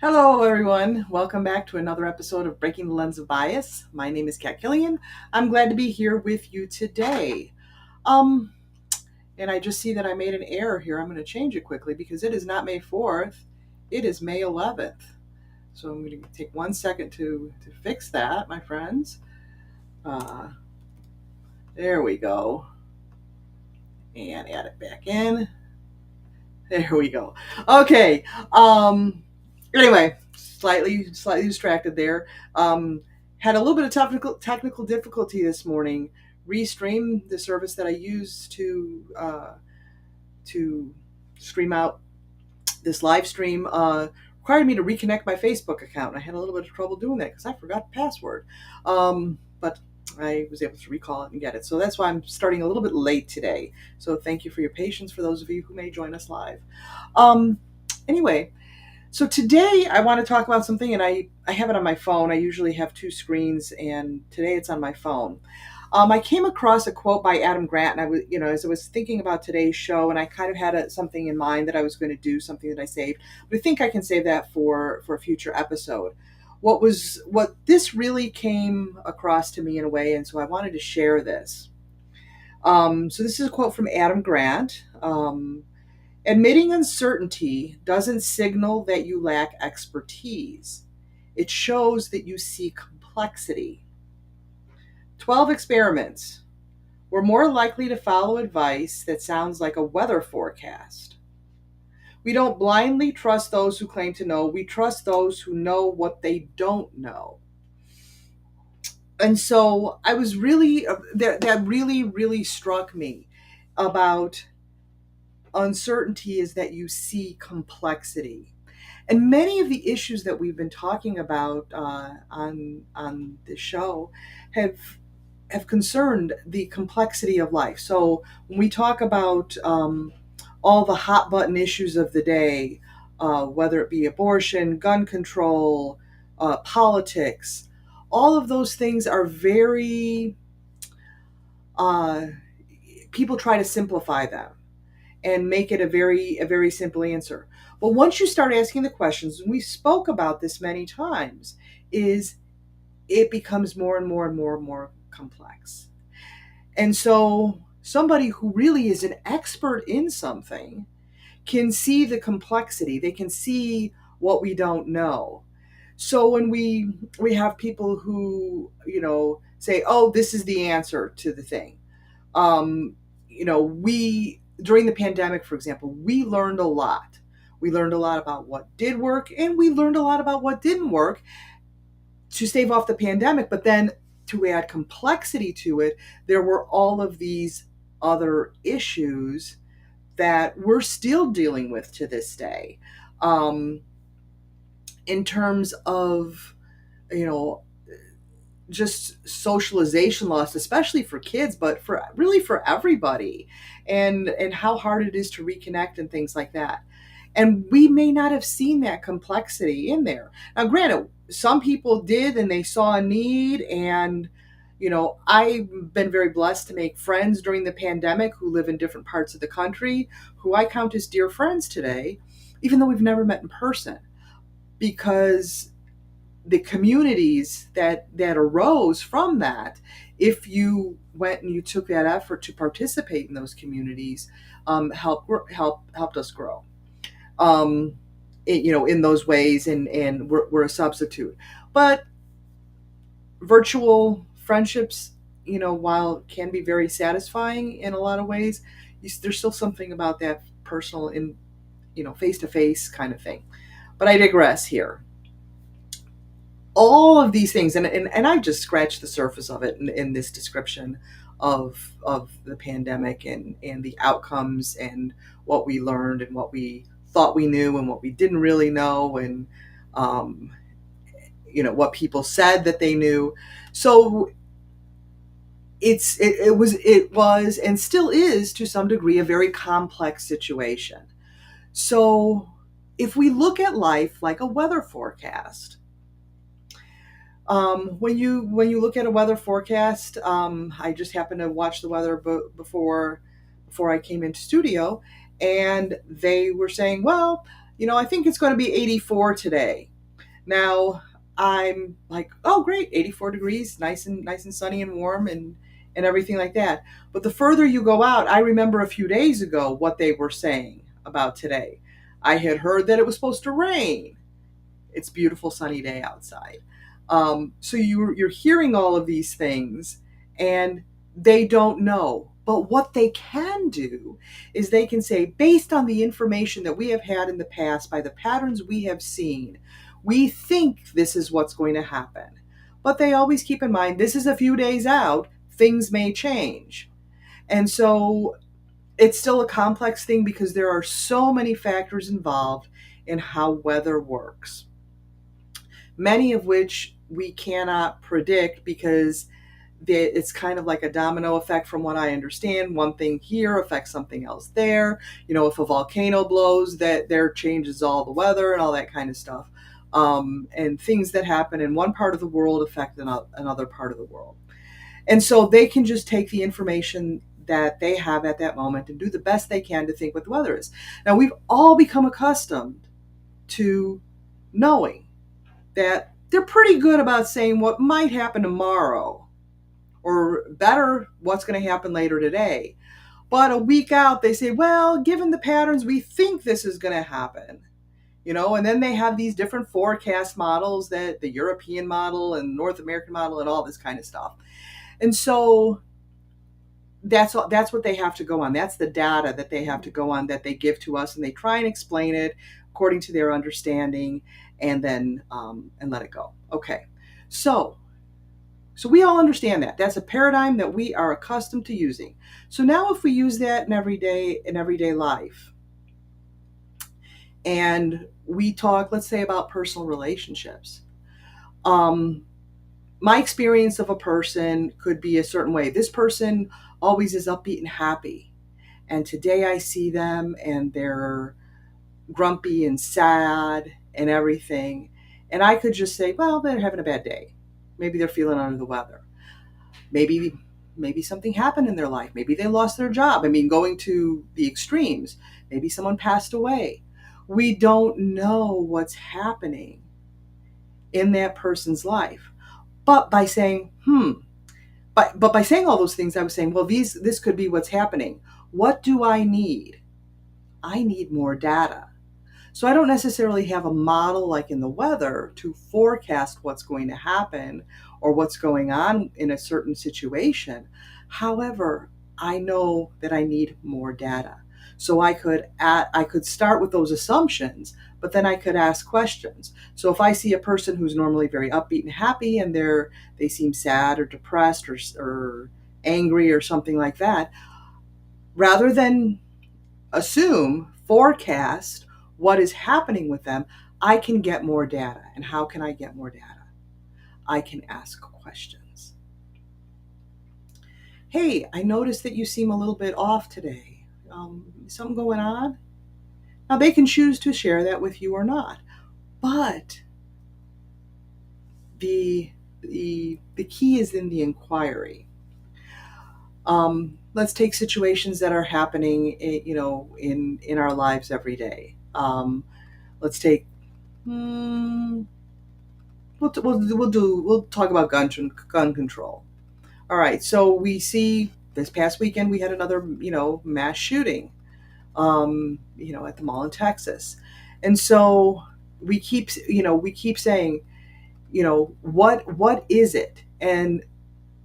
Hello, everyone. Welcome back to another episode of Breaking the Lens of Bias. My name is Kat Killian. I'm glad to be here with you today. Um, and I just see that I made an error here. I'm going to change it quickly because it is not May 4th. It is May 11th. So I'm going to take 1 second to fix that, my friends. Uh, there we go. And add it back in. There we go. Okay. Anyway, slightly distracted there. Had a little bit of technical difficulty this morning. Restream, the service that I use to stream out this live stream, required me to reconnect my Facebook account. I had a little bit of trouble doing that because I forgot the password. But I was able to recall it and get it. So that's why I'm starting a little bit late today. So thank you for your patience for those of you who may join us live. Um, anyway, so today I want to talk about something, and I have it on my phone. I usually have two screens, and today it's on my phone. I came across a quote by Adam Grant, and as I was thinking about today's show, and I kind of had something in mind that I was going to do, something that I saved, but I think I can save that for a future episode. What this really came across to me in a way, and so I wanted to share this. So this is a quote from Adam Grant. Admitting uncertainty doesn't signal that you lack expertise. It shows that you see complexity. 12 experiments. We're more likely to follow advice that sounds like a weather forecast. We don't blindly trust those who claim to know, we trust those who know what they don't know. And so I was really, that really struck me about uncertainty is that you see complexity. And many of the issues that we've been talking about on the show have concerned the complexity of life. So when we talk about all the hot button issues of the day, whether it be abortion, gun control, politics, all of those things are very uh, people try to simplify them and make it a very simple answer. But once you start asking the questions, and we spoke about this many times, is it becomes more and more and more and more complex. And so somebody who really is an expert in something can see the complexity. They can see what we don't know. So when we have people who, say, "Oh, this is the answer to the thing." We during the pandemic, for example, we learned a lot. We learned a lot about what did work, and we learned a lot about what didn't work to stave off the pandemic. But then to add complexity to it, there were all of these other issues that we're still dealing with to this day, in terms of, you know, just socialization loss, especially for kids, but for everybody, and how hard it is to reconnect and things like that. And we may not have seen that complexity in there. Now, granted, some people did, and they saw a need. And I've been very blessed to make friends during the pandemic who live in different parts of the country, who I count as dear friends today, even though we've never met in person, because the communities that arose from that, if you went and you took that effort to participate in those communities, helped us grow, in those ways, and we're a substitute. But virtual friendships, while can be very satisfying in a lot of ways, there's still something about that personal, in face to face kind of thing. But I digress here. All of these things, and I just scratched the surface of it in this description of the pandemic, and the outcomes, and what we learned, and what we thought we knew, and what we didn't really know, and um, what people said that they knew. So it was and still is, to some degree, a very complex situation. So if we look at life like a weather forecast, when you look at a weather forecast, I just happened to watch the weather before I came into studio, and they were saying, well, I think it's going to be 84 today. Now I'm like, oh great, 84 degrees, nice and sunny and warm and everything like that. But the further you go out, I remember a few days ago what they were saying about today. I had heard that it was supposed to rain. It's a beautiful sunny day outside. So you're hearing all of these things, and they don't know. But what they can do is they can say, based on the information that we have had in the past, by the patterns we have seen, we think this is what's going to happen. But they always keep in mind this is a few days out, things may change. And so it's still a complex thing because there are so many factors involved in how weather works, many of which we cannot predict because it's kind of like a domino effect from what I understand. One thing here affects something else there. If a volcano blows, that there changes all the weather and all that kind of stuff. And things that happen in one part of the world affect another part of the world. And so they can just take the information that they have at that moment and do the best they can to think what the weather is. Now, we've all become accustomed to knowing that they're pretty good about saying what might happen tomorrow, or better, what's going to happen later today. But a week out, they say, well, given the patterns, we think this is going to happen. And then they have these different forecast models, that the European model and North American model and all this kind of stuff. And so that's what they have to go on. That's the data that they have to go on, that they give to us, and they try and explain it according to their understanding, and then and let it go. Okay, so we all understand that. That's a paradigm that we are accustomed to using. So now if we use that in everyday life, and we talk, let's say, about personal relationships. My experience of a person could be a certain way. This person always is upbeat and happy. And today I see them and they're grumpy and sad and everything. And I could just say, well, they're having a bad day. Maybe they're feeling under the weather. Maybe something happened in their life. Maybe they lost their job. I mean, going to the extremes, maybe someone passed away. We don't know what's happening in that person's life. But by saying, but by saying all those things, I was saying, well, this could be what's happening. What do I need? I need more data. So I don't necessarily have a model like in the weather to forecast what's going to happen or what's going on in a certain situation. However, I know that I need more data. So I could start with those assumptions, but then I could ask questions. So if I see a person who's normally very upbeat and happy and they seem sad or depressed or angry or something like that, rather than forecast what is happening with them, I can get more data. And how can I get more data? I can ask questions. Hey, I noticed that you seem a little bit off today. Something going on? Now, they can choose to share that with you or not. But the key is in the inquiry. Let's take situations that are happening, in our lives every day. Let's take. We'll talk about gun control. All right. So we see this past weekend we had another mass shooting, at the mall in Texas, and so we keep saying, what is it? And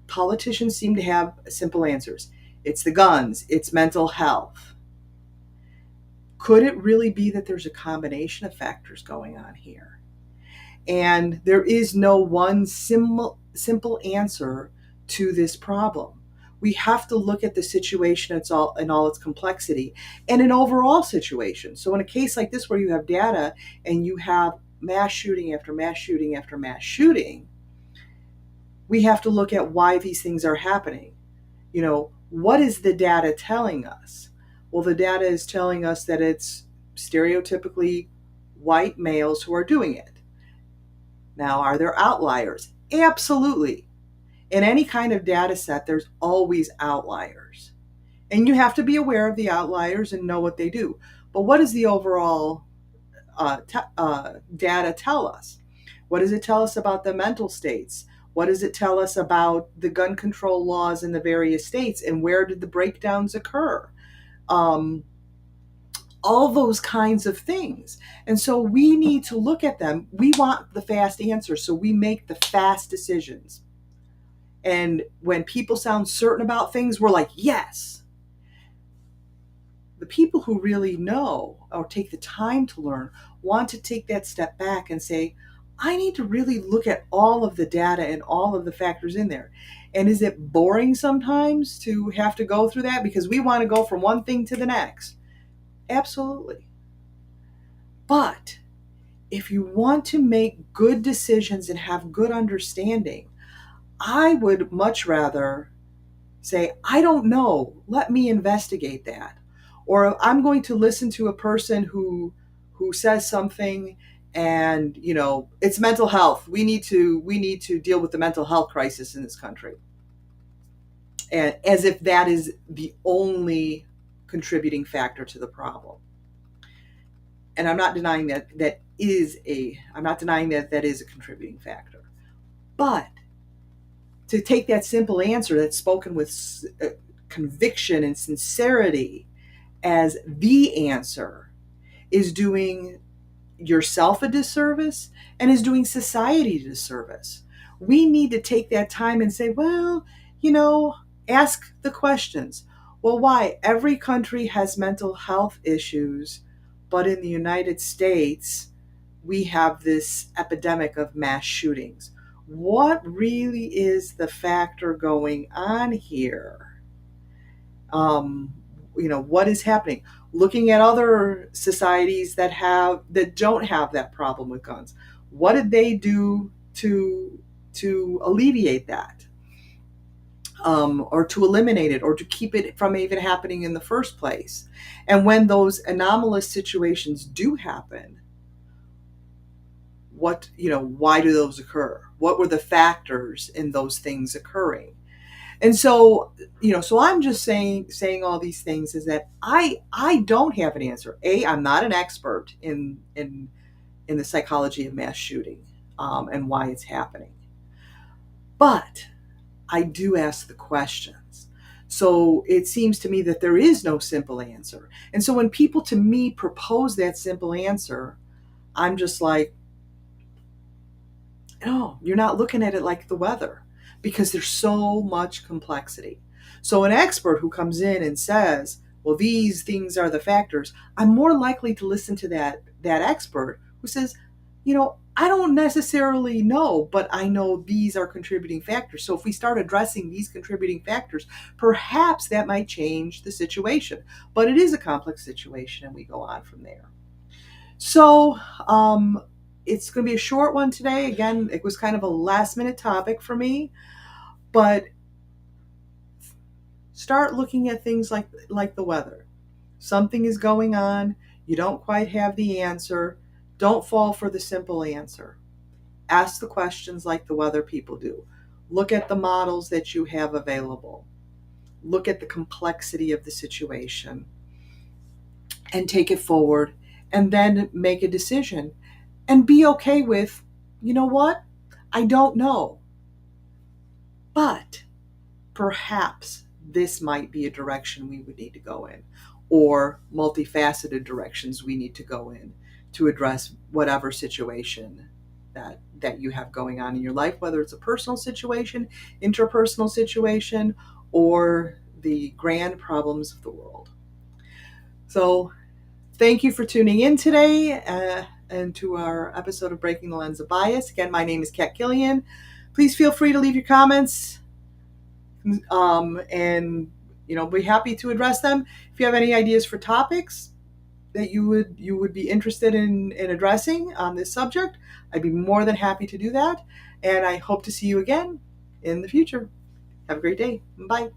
politicians seem to have simple answers. It's the guns. It's mental health. Could it really be that there's a combination of factors going on here? And there is no one simple answer to this problem. We have to look at the situation in all its complexity and an overall situation. So in a case like this where you have data and you have mass shooting after mass shooting after mass shooting, we have to look at why these things are happening. What is the data telling us? Well, the data is telling us that it's stereotypically white males who are doing it. Now, are there outliers? Absolutely. In any kind of data set, there's always outliers. And you have to be aware of the outliers and know what they do. But what does the overall data tell us? What does it tell us about the mental states? What does it tell us about the gun control laws in the various states, and where did the breakdowns occur? Um, all those kinds of things. And so we need to look at them. We want the fast answer, so we make the fast decisions. And when people sound certain about things, we're like, yes. The people who really know or take the time to learn want to take that step back and say, I need to really look at all of the data and all of the factors in there. And is it boring sometimes to have to go through that because we want to go from one thing to the next? Absolutely. But if you want to make good decisions and have good understanding, I would much rather say, I don't know, let me investigate that. Or I'm going to listen to a person who says something, and it's mental health. We need to deal with the mental health crisis in this country. And as if that is the only contributing factor to the problem. And I'm not denying I'm not denying that is a contributing factor. But to take that simple answer that's spoken with conviction and sincerity as the answer is doing yourself a disservice and is doing society a disservice. We need to take that time and say, well, ask the questions. Well, why? Every country has mental health issues, but in the United States, we have this epidemic of mass shootings. What really is the factor going on here? What is happening? Looking at other societies that don't have that problem with guns. What did they do to alleviate that? Or to eliminate it, or to keep it from even happening in the first place? And when those anomalous situations do happen, why do those occur? What were the factors in those things occurring? And so, so I'm just saying all these things is that I don't have an answer. I'm not an expert in the psychology of mass shooting, and why it's happening. But I do ask the questions. So it seems to me that there is no simple answer. And so when people to me propose that simple answer, I'm just like, no, you're not looking at it like the weather, because there's so much complexity. So an expert who comes in and says, well, these things are the factors, I'm more likely to listen to that expert who says, I don't necessarily know, but I know these are contributing factors. So if we start addressing these contributing factors, perhaps that might change the situation. But it is a complex situation, and we go on from there. So, it's going to be a short one today. Again, it was kind of a last minute topic for me, but start looking at things like the weather. Something is going on. You don't quite have the answer. Don't fall for the simple answer. Ask the questions like the weather people do. Look at the models that you have available. Look at the complexity of the situation and take it forward, and then make a decision. And be okay with, you know what? I don't know. But perhaps this might be a direction we would need to go in, or multifaceted directions we need to go in to address whatever situation that you have going on in your life, whether it's a personal situation, interpersonal situation, or the grand problems of the world. So thank you for tuning in today, and to our episode of Breaking the Lens of Bias. Again, my name is Kat Killian. Please feel free to leave your comments, and be happy to address them. If you have any ideas for topics that you would be interested in addressing on this subject, I'd be more than happy to do that. And I hope to see you again in the future. Have a great day. Bye.